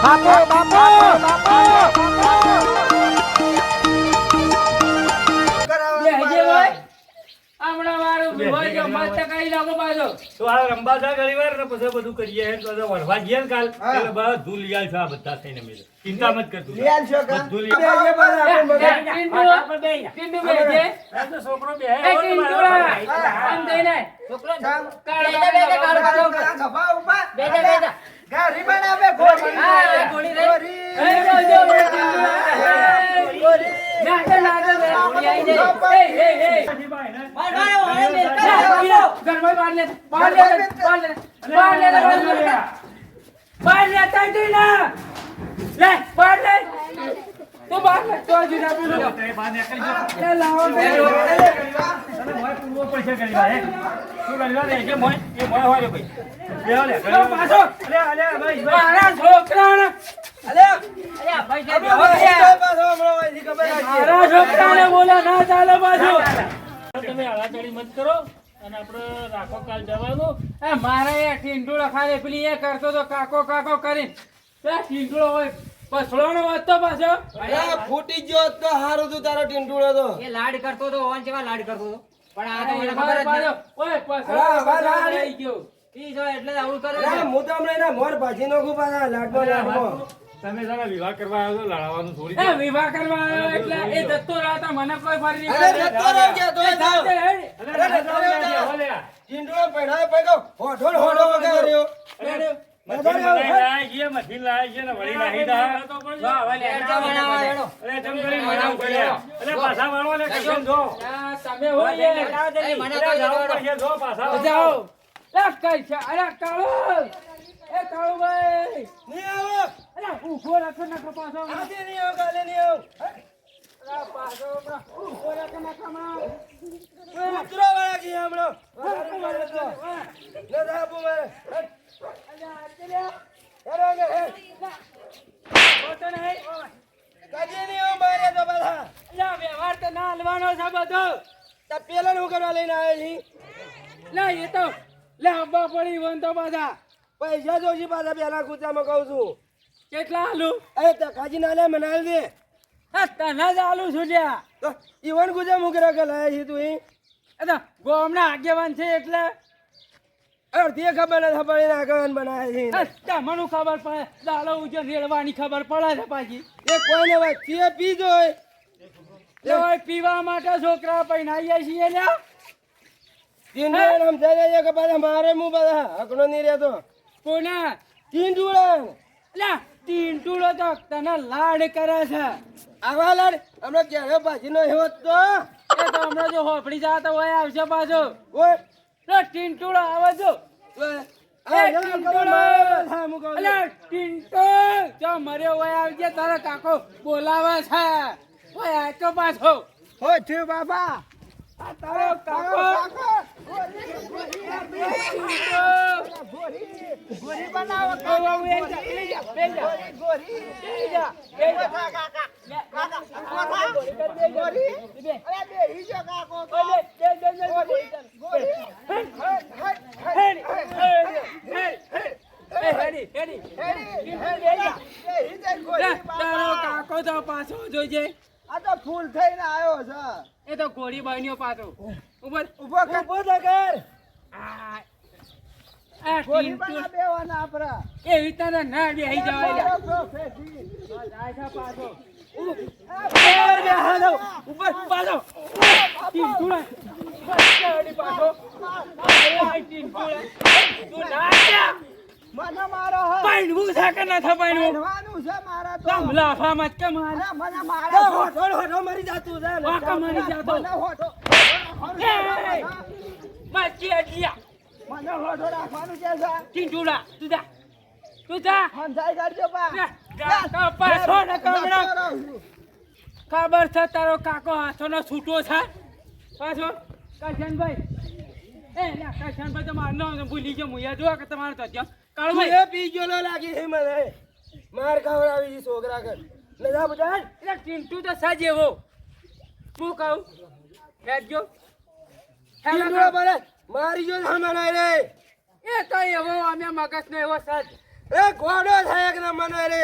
બાપો બાપો બાપો હમણાં મારું હોય તો મસ્ત કઈ નાખો પાછો તો આ રંબા થા ઘણી વાર ને પછી બધું કરીએ હે તો વરવા જઈએ ને કાલ એટલે બધું લઈ આવશું આ બધા થઈને મેં ચિંતા મત કરતું લઈ આવશો કા બધું લઈ ટિંડુ બેજે છોકરો બે એ ટિંડુ આમ દઈને છોકરો કાળો ગભા ઉભા બેજા ગારી બનાવે ઘોડી હા ગોળી રે ઘોડી નાગે નાગે ગોળી આઈ જાય એ ઘરમાં બાર લે તાઈ ના લે બાર લે તો બાર લે તો જુના બોલો તે બાને કરી જો એ લાવો તને મોય પૂરો પૈસા કરી લે તું કરી લે જે મોય એ મોય હોય ભાઈ લેવો લે તો પાછો અલે ભાઈ મારા છોકરાને ભાઈ જે મારા છોકરાને બોલા ના ચાલે પાછો તમે આળાચડી મત કરો અને આપણે રાખો કાલ જવાનું એ મારે એ ટીંડુળો ખાલી પેલી એ કરતો તો કાકો કાકો કરીને તે ટીંડુળો હોય પસળોનો વધતો પાછો ફૂટી ગયો તો હારું તું તારો ટીંડુળો તો એ લાડ કરતો તો ઓન જેવા લાડ કરતો તો પણ આ તો મને એ ખબર જ પાછો નથી ઓય હા, પસળો હા, રહી ગયો ઈ જો એટલે જ આવું કરે ના, છે. હું તો હમણાં એના મોર ભાજી નાખું પાછા લાડમાં. તમે જરા વિવાહ કરવા આવ્યો તો લડાવવાનું થોડી એ વિવાહ કરવા આવ્યો એટલે એ જતો રહ્યો મને કોઈ ફરી અરે જતો રહ્યો કે તોય જાઓ. અલે ટીંડુળો પહેરાયો પૈકો હોઠો હોઠો વગાડ્યો. મથીન લાય છે મથીન લાય છે ને વળી નાહી દા વાહ વાહ એડજો બનાવવા એડો. અરે જમ કરી મનાવ કર્યા અરે પાછા વાળો ને કસમ જો આ તમે હોય એ એ મને તો જાઓ જડો પછી જો પાછા જાઓ લે કઈ છે અરે કાળો એ કાળો ભાઈ નહીં આવો. અરે ઉભો રાખો નાખો પાછો આજે નહીં આવો, કાલે નહીં આવો. અરે પાછો ઉભો રાખો નાખો ઉતરો વાળા કી હમણાં. વધારે મારે તો. ન થાપું મારે. હેરો કે હે. કાજે નહીં આવો મારે તો પાછા. વ્યવહાર તો ના હલવાનો છે બધો તા પેલા નું કરવા લઈને આવ્યા છી. લે એ તો લે હબ્બા પડી વન તો પાછા પૈસા જોશી પાછા પેલા ખૂચામાં કહું છું. કેટલા હાલું એ કાજી ના લે મને હાલ દે. હા તને જ હાલું છું લ્યા તો ઈવન ગુજા મુકરા કે લાયા છી તું ઈ. એ તો ગોમના આગેવાન છે એટલે અડધી ખબર નથી પડી આગળ બનાવ્યા છે. તમને ખબર પડે દાલો ઉજન રેડવાની ખબર પડે છે પાછી એ કોઈને વાત પીએ પી જોય. લે ઓય પીવા માટે છોકરા પૈણાઈએ છીએ લ્યા તીંડુડા નામ થાય કે પાછા મારે હું પાછા હકનો નહીં રહેતો. કોના તીંડુડા લે ટીંટુડો તો તને લાડ કરે છે આવા લાડ હમણાં ક્યારે ભાજી નો હોત તો એ તો હમણાં જો હોફળી જાતો હોય આવશે પાછો ઓય લે ટીંટુડો આવે જો ઓય. એ આ જરા ખબર મારે. હા, હું કહું છું. અલે ટીંટુ જો મર્યો હોય આવજે તારો કાકો બોલાવે છે ઓય આ તો પાછો હો થયું બાપા. આ તારો કાકો ગોરી બનાવો. તારો કાકો તો પાછો જોજે આ તો ફૂલ થઈને આવ્યો છે. એ તો ઘોડી બન્યો પાછો ઉપર ઉભો કર. આ આ ગોરી ટીંટુ બના દેવાના આપડા. એવી તને ના બેહી જવાય લે. જાય છે પાછો ઉપર પાછો ટીંટુડા પાછો ટીંટુડા તું ના જા મને મારો હે. પાઈણવું છે કે નથી પાઈણવું ભણવાનું છે મારા તો. તમ લાફા મત કે માર અરે મને મારા હોઠો હોઠો મરી જાતું છે. વાંકા મરી જાતો. મને હોઠો એ માચી અડિયા મને હોઠો રાખવાનું છે સર. ટીંટુડા તું જા હંસાઈ કાઢજો બા. જા પાછો ને કમડા ખબર છે તારો કાકો હાથોનો છૂટો છે પાછો કરશનભાઈ એ લા કરશનભાઈ તો મારનો ભૂલી ગયો મુયા જો કે તમારો તો ત્યાં કાળભાઈ એ પી ગયો ન લાગી છે મને. માર ખવડાવી છે છોકરા કર. ને જા બધા. એટલે ટીંટુ તો સાજ એવો હું કહું હેડજો ટીંડુડા બોલે મારી જો સામાન આય રે. એ તો એવો અમે મગજનો એવો સાજ એ ગોડો થાય એક નંબરનો રે.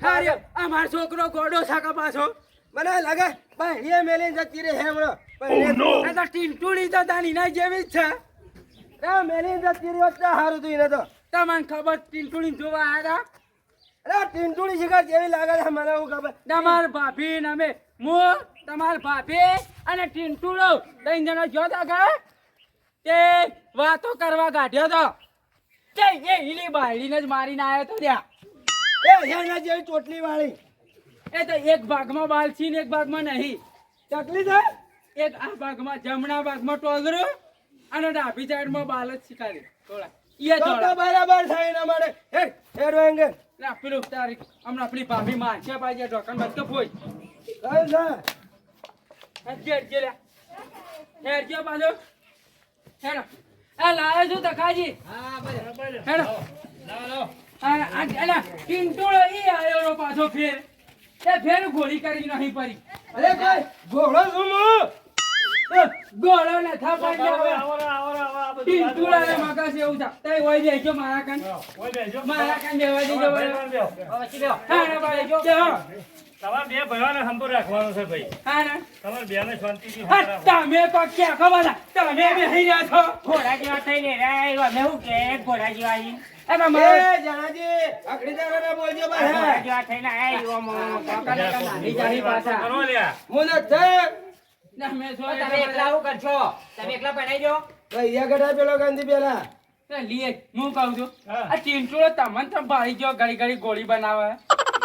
હારે અમાર છોકરો ગોડો છાકા પાછો મને લાગે ભાઈ એ મેલીને જતી રહે હેમણો. આ તો ટીંટુડી તો તાની ના જેવી જ છે. એ મેલીને જતી રહ્યો તો હારું તું એને તો. તમને ખબર ટીંટુડી જોવા આવ્યા અરે ટીંટુડી શિકાર જેવી લાગે છે મને હું ખબર. તમાર ભાભી ને અમે હું તમાર ભાભી અને ટીંટુડો ત્રણ જણા જોતા ગયા તે વાતો કરવા કાઢ્યો તો તે એ હીલી બાયડીને જ મારીને આવ્યો તો ત્યાં. એ હેના જેવી ચોટલી વાળી એ તો એક ભાગમાં બાલ છે ને એક ભાગમાં નહીં. ચકલી છે. એક આ ભાગમાં જમણા ભાગમાં ટોલરો અને ડાબી સાઈડમાં બાલ જ શીખાડી થોડા એ તો થોડા બરાબર થાય એના માટે. હેડ હેડ વેંગે ના પેલું તારી હમણાં આપણી ભાભી મારશે પાછી ઢોકણ બંધ ફોઈ કઈ છે હેરજો પાછો હેડો એ લાવે છું તકાજી હેડો એલા ટીંટોળો ઈ આયો રો પાછો ફેર તે ફેર ગોળી કરી નહીં પડી અરે ભાઈ ઘોડો છું હું. ગોળો ને થાપાઈ જાવ ટીંટોળા ને મગસ એવું છે તઈ હોય દેજો મારા કાન મારા કાન દેવા દેજો હા ને ભાઈ જો તમારે બે ભાઈઓને સંપૂ રાખવાનો છે ભાઈ. હા ને તમારે બેને શાંતિથી હા, તમે તો ક્યાં ખબર છે? તમે બેહી રહ્યા છો ઘોડા જેવા થઈને રે અમે શું કે ઘોડા જેવા ઈ? એ તો એ મારે જણાજી અકડી તારા બોલજો ઘોડા ભાઈ. જેવા થઈને આયા ઈ ઓમો. ઈ જાહી પાછા. કરો લ્યા. હું નથી. ના, મેં તો જોયા તમે એકલા શું કરશો? તમે એકલા બનાવી દો. અહીંયા ગઢા પેલો ગાંધી પેલા. તો લીએ, હું કહું છું હા. આ ચીંટુડો તમને તો ભાળી ગયો ઘડી ઘડી ગોળી બનાવે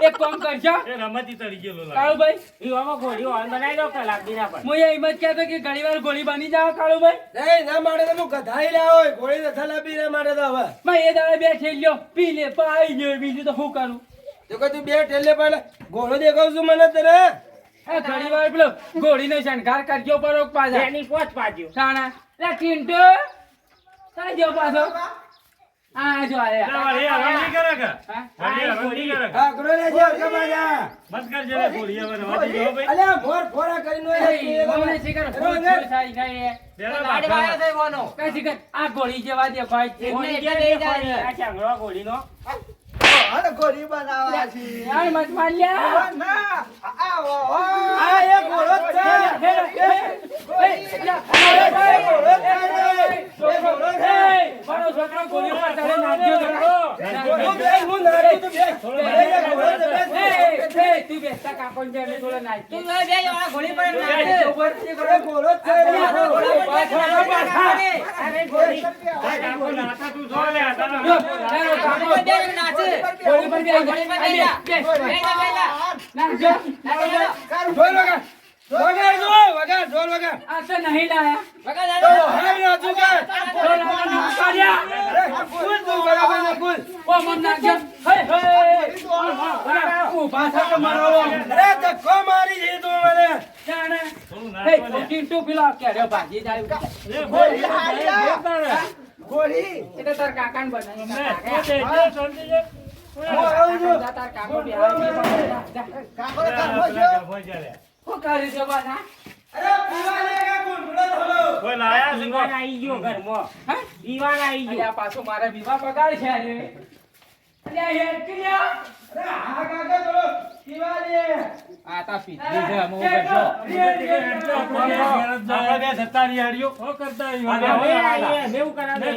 એક કામ કરજો એ રમતી તરી ગયેલો લાગે. કાળુભાઈ ઈ ઓમો ઘોડીઓ ઓન બનાવી દો કલાક દીના પર. હું એમ જ કહેતો કે ઘણી વાર ગોળી બની જાવ કાળુભાઈ નહીં ના માટે તો હું ગધાઈ લાવો ગોળી નથી લાવી ના માટે તો હવે. મેં એ દાડે બે ઠેલ્યો પી લે પાઈ ગયો બીજું તો શું કરું તો કે તું બે ટેલે પડે ઘોડો દેખાવ છું મને તને. એ ઘણી વાર પેલો ગોળીનો શણગાર કરજો પરોક પાછા એની પોચ પાડ્યો. સાણા લે ચીંટુ સાજો પાછો આ જો આયા લા, વાળી આ રમણી કરે કે? હા? વાળી આ રમણી કરે કે? હા ઘોડો લેજે અડકા બાજા. મત કરજે લે ગોળી હવે રમતી જો ભાઈ. અલ્યા ભોર ફોરા કરીને એ મને શીખર ભૂત ભૂત થાય જાય બેના ગાડી બાપા. વાળા થઈ બોનો. કઈ શીખર આ ગોળી જેવા દે ભાઈ છે ઘોડી જે લઈ જાય. આ ચાંગડો ઘોડીનો. ગોળી બનાવવા છે. યાર મત માર લ્યા ના આ એ ઘોડો જ છે. મારો છોકરો ગોળી ઉપર ચડે નાખ્યો હું બે હું નાખું તું બે. તું બેસતા કાકોને બે એટલે થોડો નાખી તું બે જણા ઘોડી પર નાખે. એ ઘોડો જ છે. અરે ઘોડી. આ કાકો નાતા તું જો લે, આ તને કાકો બે જણ નાચે. ગોળી પર બે ઘોડી પર બેસી જા. બેસી જા, બેસી જા. નાખજો ઢોલ વગર. વગર જો વગર ઢોલ વગર. આ તો નહીં લાયા વગર તો દાદા. હાય ના ચૂકે. ઢોલ આગળ નાખ કાઢ્યા. અરે કુલ તું બરાબર ના કુલ. ઓ મન નાખજો હે હે ઊભા થા કે મારો અરે ધક્કો મારી છે તું મને. જાણે થોડું હે નાખો લે. ટીન્ટુ પેલો કેડ્યો ભાજી જાય લે, ગોળી આ ગોળી. એટલે તાર કાકાને બનાવી લે, તું બેસજે, શાંતિ છે. હું આવું છું. તાર કાકો બી આવી કાકો લે, કાકો પેલા છો. કાકો છે લે. શું કરી દે બાના અરે પીવા લે કે ગુંડળો થલો. કોઈ લાયા છે ઈવાન કોઈ? આઈ ગયો ઘરમાં. હે ઈવાન આઈ અરે ગયો. આ પાછો મારા વિવાહ પગાર છે રે અરે હેડ કિયા અરે હા કાકા થોડો પીવા લે. આ તા પીધી છે અમો કરજો આપણે બે જતા રહ્યા હરિયો. અને હવે હવે આઈએ, બેઉ કરાવે.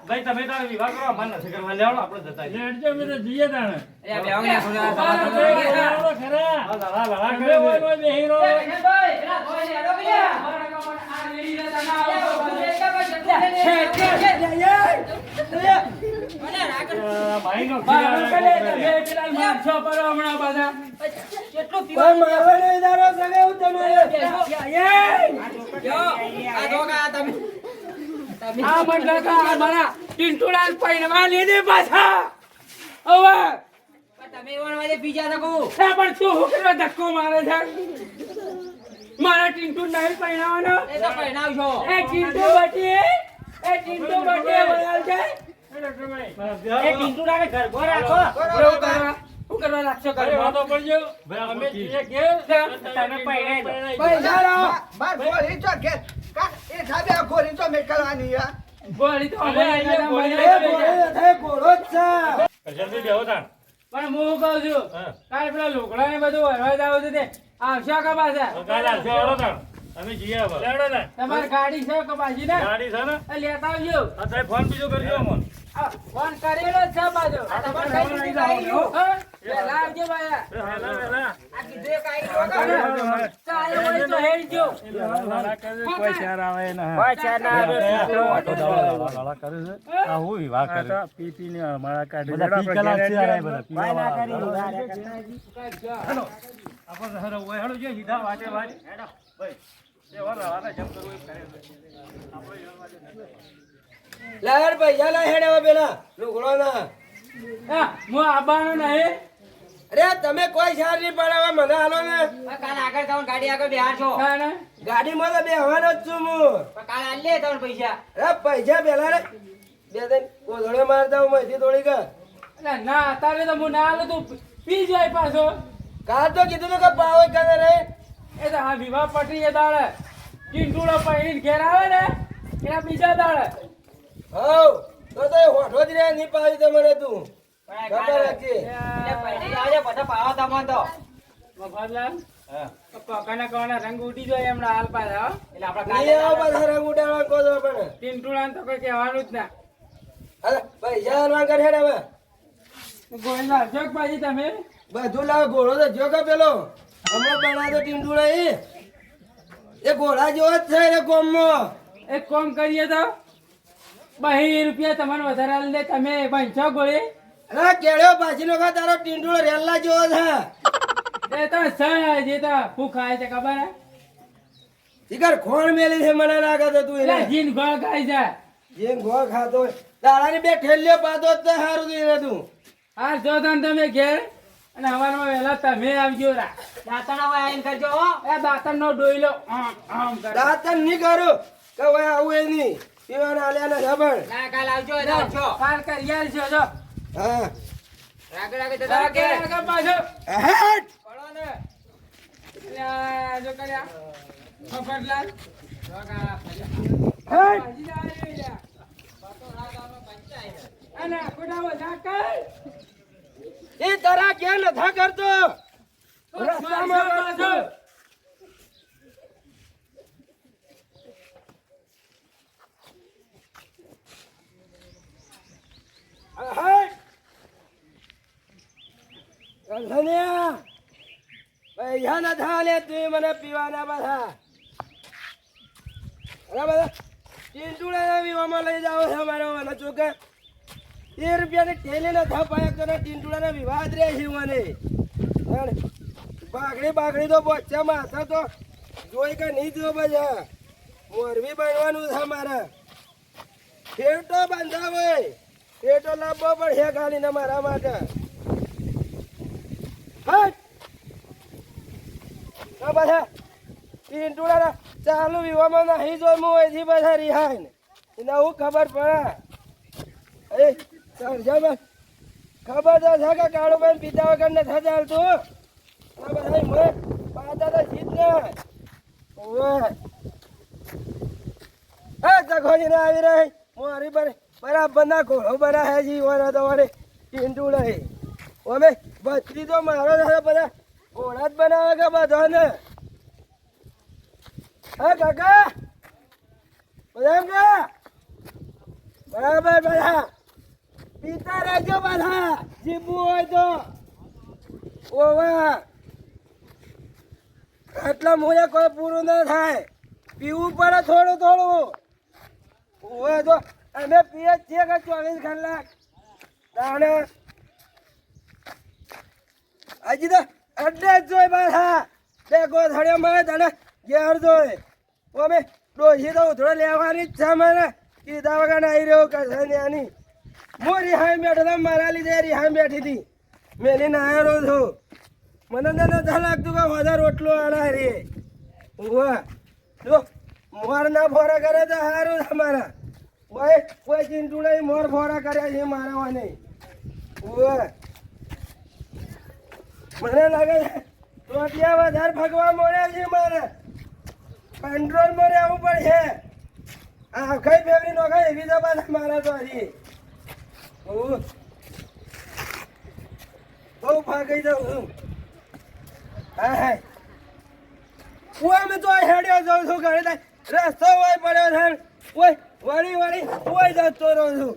ભાઈ તમે તારે વિવાહ કરો અમારે નથી કરવા લેવાનો આપણે જતા રહીએ. અરે બેવને થોડા આ લડા લડા કરે છે. ભાઈ એલા કોઈ ને અડો ગયા મારા કામ આ રેડી ને તના ભાઈનો પેલા મારછો પર હમણાં બધા કેટલું કોઈ પીવાનું? મારવાનો ઈદારો સગે હું તમારે. આ ધોકા તમે. આ મંડળ કા મારા ટિંટુડા પૈણવા લીધે પાછા હવે પણ તમે ઈવાન વાજે બીજા શકો. એ પણ તું હું કરવા ધક્કો મારે છે મારા ટિંટુ નહીં પૈણાવાનો એ તો પહેરાવશો. એ ટિંટુ બટી વળાલ છે એ ટીંટુડાને ઘરભો રાખો. એવું કરવા શું કરવા રાખશો ઘરમાં? ભાઈ અમે છીએ કે તમે પહેરાઈ દો. ભાઈ ના રહો. બાર ગોળી ચો કે કા એ સાબે આ ગોળી ચો મેકલવાની આ ગોળી તો અરે, અમારી અહીંયા ગાડા ગોળી મળે એ ઘોડો જ છે. કરશનભાઈ બેહો તાણ. પણ હું કહું છું હા. કાલે પેલા લોકડા ને બધું વરવા જાવ છે તે આવશે કે પાછા તો કાલે આવશે, હેડો તાણ. અમે જઈએ હવે. લેવડો તાણ. તમારી ગાડી છે કે પાછી ને ગાડી છે ને? એ લેતા આવજો આ તારે ફોન બીજો કરજો અમને. આ ફોન કરેલો જ છે પાછો તમારે કઈ રીતે આવી ગયું? હા? વહેલા આવજો ભાયા વહેલા, વહેલા. આ કીધું એક આવી ગયો કાકા. ચાલે હોય તો હેડજો કોઈ શહેર આવે ને. કોઈ ચાર ના આવે. કોઈ ના કરી ઉભા રહે કરતા. આપણે હેડો, ઓય હેડો, જો સીધા વાટે વાટ. હેડો, ભાઈ. એ વાર રાતે જેમ કરવું એમ કરે છે. લાડ પૈસા લા હેડ હવે પેલા લુગડો ના. હા, હું આવવાનો નહીં અરે તમે કોઈ સાર નહીં પડાવે મને હાલો ને. પણ કાલ આગળ તમને ગાડી આગળ બેહાર છો. ના, ના. ગાડીમાં તો બેહવાનો જ છું હું. પણ કાલ આલ લે તમને પૈસા. અરે પૈસા પેલા રે બે દિન કોથળે મારતા હું મહીથી થોડી કર. અલા, ના અત્યારે તો હું ના આલું તું પી જાય પાછો કાલ તો કીધું તું કે પાવ કરે રે. એ તો હા વિવાહ પટી એ દાડે ચીંટુડો પડીને ઘેર આવે ને એના બીજા દાડે હઉ તો એ હોઠો જ રે નહીં પાવી તો મને તું પણ ખબર કાલ રાખજે. એટલે પૈણી જાવજો, પછી પાવો તમને તો. મફતલાલ હા. પકાના કવાના રંગ ઉડી જાય એમના હાલ પાછા હો. એટલે આપણે નહીં આવો કાલે બધા રંગ ઉડાડવા કહો છો પણ. ચીંટુડાને તો કોઈ કહેવાનું જ ના અરે પૈસા હાલવા કર હેડ હવે. ગોળના જોક પાછી તમે બધું લાવ ઘોડો તો જો કે પેલો હમણાં બનાતો ટીંડુડા એ ઘોડા જેવો જ છે રે ગોમમાં. એક કામ કરીએ તો 2 રૂપિયા તમને વધારે આલી દે તમે બંચો ગોળી અરે કેળ્યો પાછીનો ખા તારો ટીંડુડો રેલ્લા જેવો છે. એ તો સર જે તો હું ખાય છે ખબર હે શિખર ખોણ મેલી છે મને લાગે છે તું એટલે એને. જીન ગોળ ખાય છે જે ગોળ ખાતો હોય તારાની બે ઠેલ્યો પાતો જ તે સારું તું એને તું. હાર જો તને તમે ઘેર અને હવારમાં વહેલા તમે આવજો રા દાંતણા હોય આઈને કરજો હો. એ દાંતણ નો ડોયલો આમ કરે દાંતન નહીં કરું કે હવે આવું એ નહીં પીવાના આલ્યા ને ખબર. ના કાલ આવજો એટલે આવજો. કાલ કરી આલજો જો હા રાગે રાગે જતા રહો ઘેર. આગળ પાછો હેટ. પડો ને એટલે આ જો કર્યા મફતલાલ હેટ. ભાજી જાય રે લ્યા. અને ખોટાવો ઝાકર એ તારા ક્યાં નથા કરતો રસ્તામાં પાછો હેટ. ધનિયા પૈસા નથા લે તું મને પીવાના બધા. અરે બધા ટીંટુડા વિવામાં લઈ જાવ છે મારો મને ચોકે 1 રૂપિયાની ઠેલી નથા પાયા કરે ટીંટુડાના વિવાદ રે છે મને. બાગડી તો બોચ્ચામાં હતા તો જોઈ કે નહીં જો બધા મોરબી બનવાનું છે મારે. ફેટો બાંધા હોય ફેટો લાવવો પડશે ખાલી મારા માટે. હટ. આ બધા ટીંટુડાના ચાલુ વિવામાં નહીં જોઈ હું અહીંથી બધા રિહાય ને એને હું ખબર પડે. એ સરજામાં ખબર તો છે કે કાળુભાઈ પીતા વગર નથી ચાલતું. આ બધા મને પાતા તો જીત ને ઓવે એ જખોજી ને આવી રહી મારી પર બરાબર ના ઘોડો બના જી ઓને તમારે ટીંટુડા અમે બત્રી તો મારો છે બધા ઘોડા જ બનાવે કે બધા ને. હા કાકા બધા એમ કે બરાબર બધા પીતા રહેજો બધા જીવવું હોય તો. ઓવા આટલા મોડે કોઈ પૂરું ના થાય પીવું પડે થોડું થોડું. ઓવે તો અમે પીએ જ છીએ કે 24 કલાક તાણે હજી તો અડ્ડે જ જોઈ પાછા બે ગોથળીઓ મળે તને ઘેર જોઈ. અમે ડોસી તો ઉધડો લેવાની જ છે મને કીધા વગર આવી રહ્યો કશે ત્યાંની. હું રિહાઈ બેઠો હતો મારા લીધે રિહાઈ બેઠી હતી મેલીને આવ્યો છું. મને તો નથી લાગતું કે વધારે રોટલો આડા રે. ઉભા જો મોર ના ફોરા કરે તો સારું તમારા ભાઈ કોઈ ચીંટુડા મોર ફોરા કર્યા છે મારા નહીં. ઉભા મને લાગે છે રોટિયા વધારે ફગવા મળ્યા છે મારે કંટ્રોલમાં રહેવું પડશે. આ કઈ ફેવરી નો કઈ એવી તો પાછા મારા તો હરી બહુ ફાગઈ જાઉં છું હા હા હું અમે તો હેડ્યો જાઉં છું ઘરે રસ્તો હોય પડ્યો છે ઓય વળી ઓય જતો રહું છું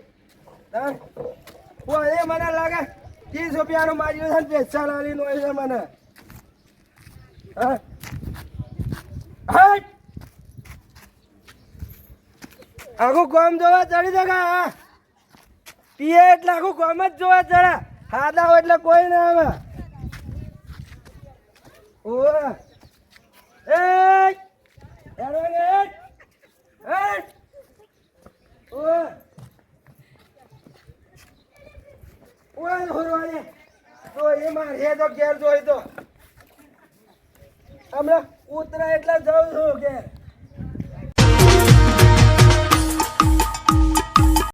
ઓય એ મને લાગે 30 રૂપિયાનું માર્યું છે ને પેચા લાવીને હોય છે મને હા હટ આખું કોમ જોવા ચડી જગા પીએ એટલે આખું કોમ જ જોવા ચડા હાદા હોય એટલે કોઈ ના આવે ઓય એ હેડો ને હેડ ઓય ઓય હોરવાલે તો એ મારે તો ઘેર જોઈ તો હમણાં ઉતરા એટલે જાઉં છું ઘેર